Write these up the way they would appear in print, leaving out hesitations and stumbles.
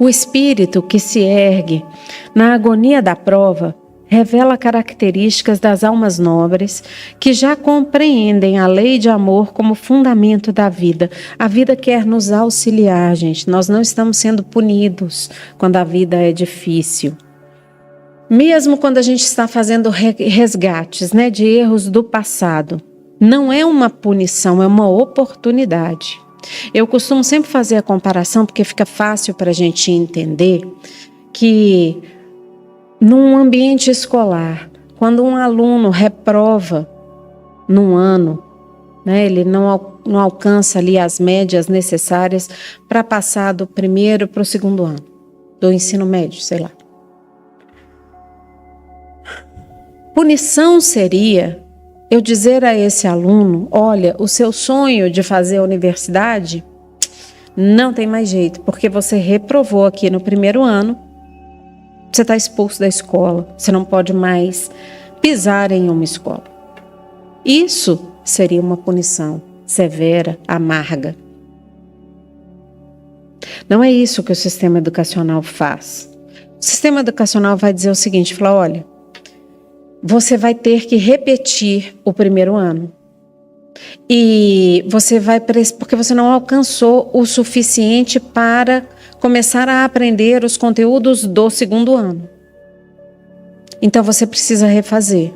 O espírito que se ergue na agonia da prova revela características das almas nobres que já compreendem a lei de amor como fundamento da vida. A vida quer nos auxiliar, gente. Nós não estamos sendo punidos quando a vida é difícil. Mesmo quando a gente está fazendo resgates, né, de erros do passado, não é uma punição, é uma oportunidade. Eu costumo sempre fazer a comparação porque fica fácil para a gente entender que num ambiente escolar, quando um aluno reprova num ano, né, ele não alcança ali as médias necessárias para passar do primeiro para o segundo ano, do ensino médio, sei lá. Punição seria eu dizer a esse aluno, olha, o seu sonho de fazer a universidade não tem mais jeito, porque você reprovou aqui no primeiro ano, você está expulso da escola, você não pode mais pisar em uma escola. Isso seria uma punição severa, amarga. Não é isso que o sistema educacional faz. O sistema educacional vai dizer o seguinte, fala, olha, você vai ter que repetir o primeiro ano. E você vai, porque você não alcançou o suficiente para começar a aprender os conteúdos do segundo ano. Então você precisa refazer.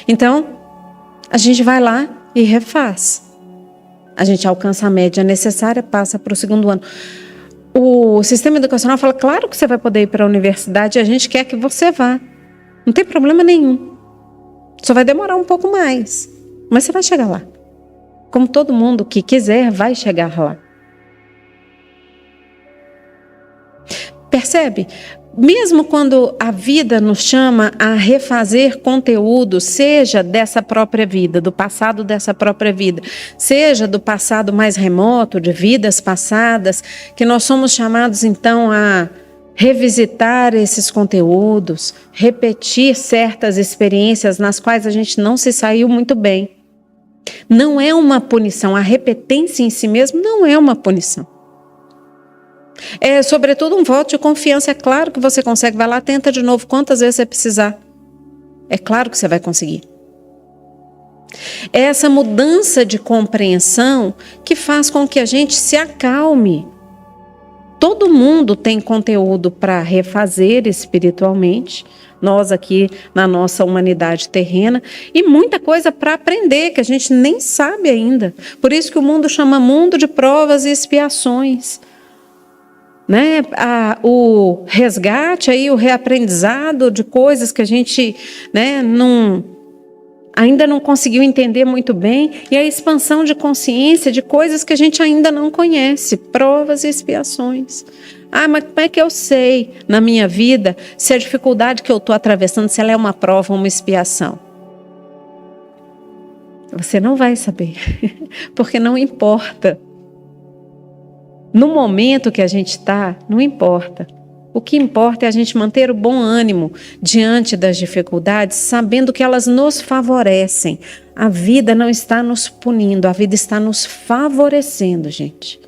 Então, a gente vai lá e refaz. A gente alcança a média necessária, passa para o segundo ano. O sistema educacional fala, claro que você vai poder ir para a universidade, a gente quer que você vá. Não tem problema nenhum. Só vai demorar um pouco mais. Mas você vai chegar lá. Como todo mundo que quiser vai chegar lá. Percebe? Mesmo quando a vida nos chama a refazer conteúdo, seja dessa própria vida, do passado dessa própria vida, seja do passado mais remoto, de vidas passadas, que nós somos chamados então a revisitar esses conteúdos, repetir certas experiências nas quais a gente não se saiu muito bem. Não é uma punição, a repetência em si mesmo não é uma punição. É sobretudo um voto de confiança, é claro que você consegue, vai lá, tenta de novo quantas vezes você precisar. É claro que você vai conseguir. É essa mudança de compreensão que faz com que a gente se acalme. Todo mundo tem conteúdo para refazer espiritualmente, nós aqui na nossa humanidade terrena, e muita coisa para aprender que a gente nem sabe ainda. Por isso que o mundo chama mundo de provas e expiações. Né? O resgate, aí, o reaprendizado de coisas que a gente, né, ainda não conseguiu entender muito bem, e a expansão de consciência de coisas que a gente ainda não conhece, provas e expiações. Ah, mas como é que eu sei na minha vida se a dificuldade que eu estou atravessando, se ela é uma prova ou uma expiação? Você não vai saber, porque não importa. No momento que a gente está, não importa. O que importa é a gente manter o bom ânimo diante das dificuldades, sabendo que elas nos favorecem. A vida não está nos punindo, a vida está nos favorecendo, gente.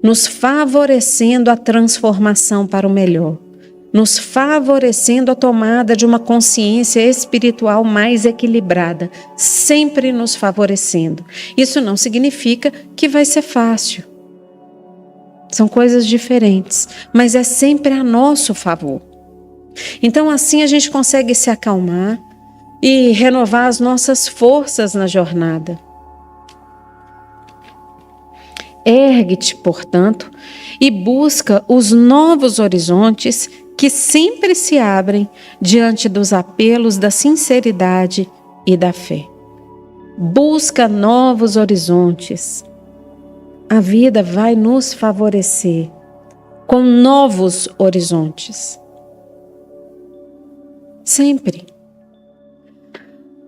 Nos favorecendo a transformação para o melhor. Nos favorecendo a tomada de uma consciência espiritual mais equilibrada. Sempre nos favorecendo. Isso não significa que vai ser fácil. São coisas diferentes, mas é sempre a nosso favor. Então assim a gente consegue se acalmar e renovar as nossas forças na jornada. Ergue-te, portanto, e busca os novos horizontes que sempre se abrem diante dos apelos da sinceridade e da fé. Busca novos horizontes. A vida vai nos favorecer com novos horizontes. Sempre.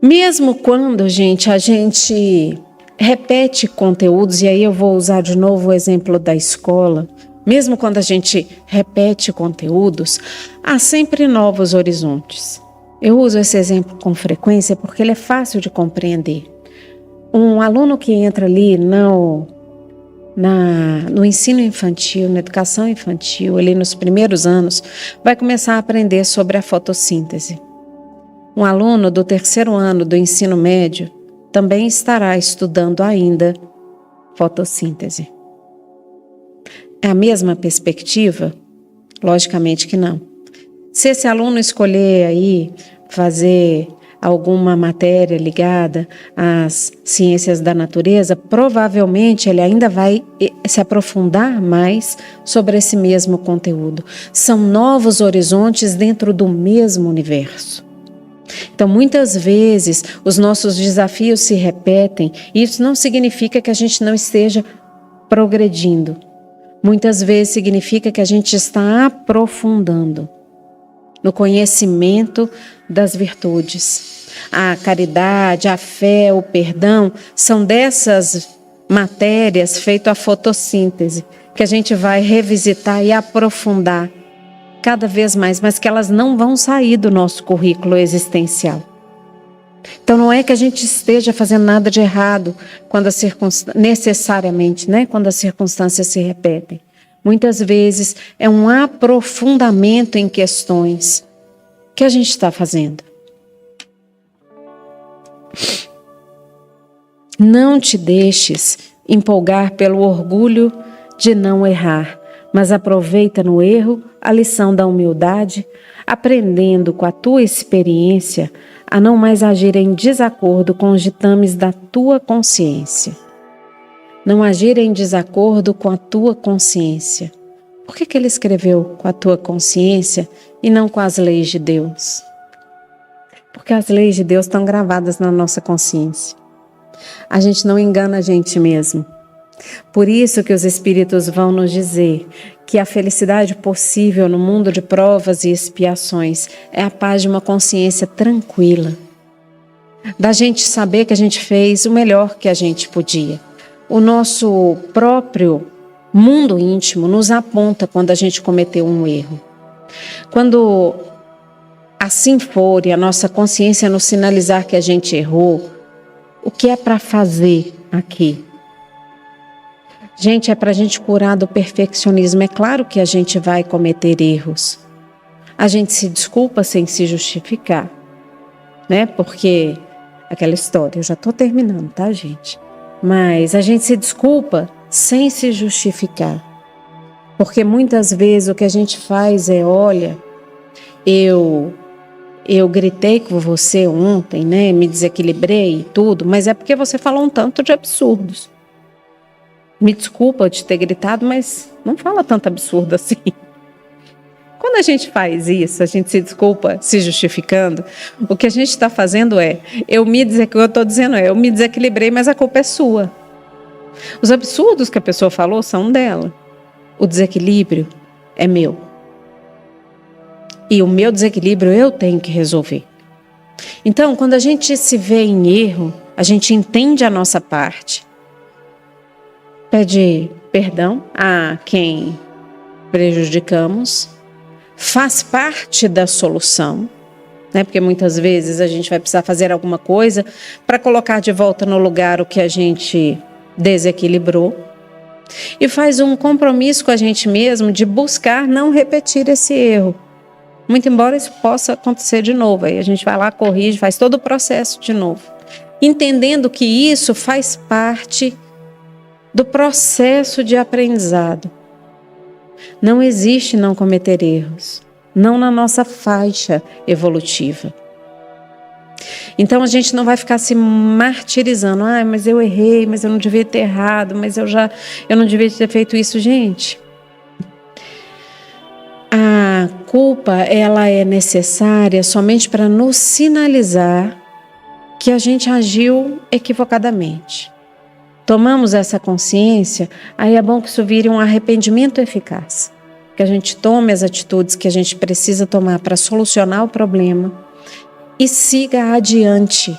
Mesmo quando, gente, a gente repete conteúdos, e aí eu vou usar de novo o exemplo da escola, mesmo quando a gente repete conteúdos, há sempre novos horizontes. Eu uso esse exemplo com frequência porque ele é fácil de compreender. Um aluno que entra ali no ensino infantil, na educação infantil, ali nos primeiros anos, vai começar a aprender sobre a fotossíntese. Um aluno do 3º ano do ensino médio também estará estudando ainda fotossíntese. É a mesma perspectiva? Logicamente que não. Se esse aluno escolher aí fazer alguma matéria ligada às ciências da natureza, provavelmente ele ainda vai se aprofundar mais sobre esse mesmo conteúdo. São novos horizontes dentro do mesmo universo. Então, muitas vezes, os nossos desafios se repetem e isso não significa que a gente não esteja progredindo. Muitas vezes significa que a gente está aprofundando no conhecimento das virtudes. A caridade, a fé, o perdão são dessas matérias feitas a fotossíntese que a gente vai revisitar e aprofundar cada vez mais, mas que elas não vão sair do nosso currículo existencial. Então não é que a gente esteja fazendo nada de errado quando necessariamente, né, quando as circunstâncias se repetem. Muitas vezes é um aprofundamento em questões que a gente está fazendo. Não te deixes empolgar pelo orgulho de não errar, mas aproveita no erro a lição da humildade, aprendendo com a tua experiência a não mais agir em desacordo com os ditames da tua consciência. Não agir em desacordo com a tua consciência. Por que ele escreveu com a tua consciência e não com as leis de Deus? Porque as leis de Deus estão gravadas na nossa consciência. A gente não engana a gente mesmo. Por isso que os Espíritos vão nos dizer que a felicidade possível no mundo de provas e expiações é a paz de uma consciência tranquila. Da gente saber que a gente fez o melhor que a gente podia. O nosso próprio mundo íntimo nos aponta quando a gente cometeu um erro. Quando assim for e a nossa consciência nos sinalizar que a gente errou, o que é para fazer aqui? Gente, é para a gente curar do perfeccionismo. É claro que a gente vai cometer erros. A gente se desculpa sem se justificar, né? Porque aquela história, eu já estou terminando, tá, gente? Mas a gente se desculpa sem se justificar. Porque muitas vezes o que a gente faz é, olha, eu gritei com você ontem, né? Me desequilibrei e tudo, mas é porque você falou um tanto de absurdos. Me desculpa de ter gritado, mas não fala tanto absurdo assim. Quando a gente faz isso, a gente se desculpa se justificando, o que a gente está fazendo é, eu me desequilibrei, mas a culpa é sua. Os absurdos que a pessoa falou são dela. O desequilíbrio é meu. E o meu desequilíbrio eu tenho que resolver. Então, quando a gente se vê em erro, a gente entende a nossa parte. Pede perdão a quem prejudicamos, faz parte da solução, né? Porque muitas vezes a gente vai precisar fazer alguma coisa para colocar de volta no lugar o que a gente desequilibrou e faz um compromisso com a gente mesmo de buscar não repetir esse erro. Muito embora isso possa acontecer de novo, aí a gente vai lá, corrige, faz todo o processo de novo, entendendo que isso faz parte do processo de aprendizado. Não existe não cometer erros, não na nossa faixa evolutiva. Então a gente não vai ficar se martirizando, mas eu errei, mas eu não devia ter errado, mas eu não devia ter feito isso, gente. A culpa, ela é necessária somente para nos sinalizar que a gente agiu equivocadamente. Tomamos essa consciência, aí é bom que isso vire um arrependimento eficaz. Que a gente tome as atitudes que a gente precisa tomar para solucionar o problema e siga adiante,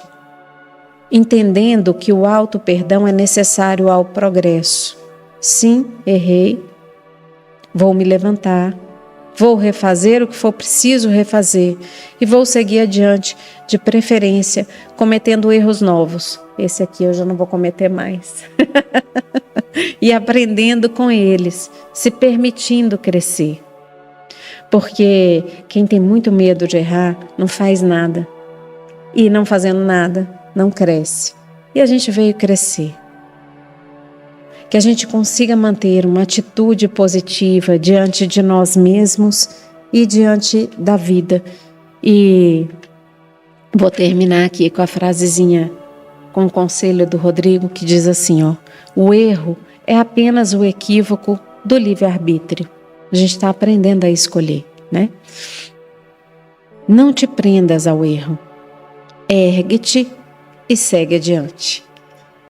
entendendo que o auto-perdão é necessário ao progresso. Sim, errei, vou me levantar, vou refazer o que for preciso refazer e vou seguir adiante, de preferência, cometendo erros novos. Esse aqui eu já não vou cometer mais. e aprendendo com eles, se permitindo crescer. Porque quem tem muito medo de errar não faz nada. E não fazendo nada, não cresce. E a gente veio crescer. Que a gente consiga manter uma atitude positiva diante de nós mesmos e diante da vida. E vou terminar aqui com a frasezinha, com o conselho do Rodrigo, que diz assim, ó: o erro é apenas o equívoco do livre-arbítrio. A gente está aprendendo a escolher, né? Não te prendas ao erro. Ergue-te e segue adiante.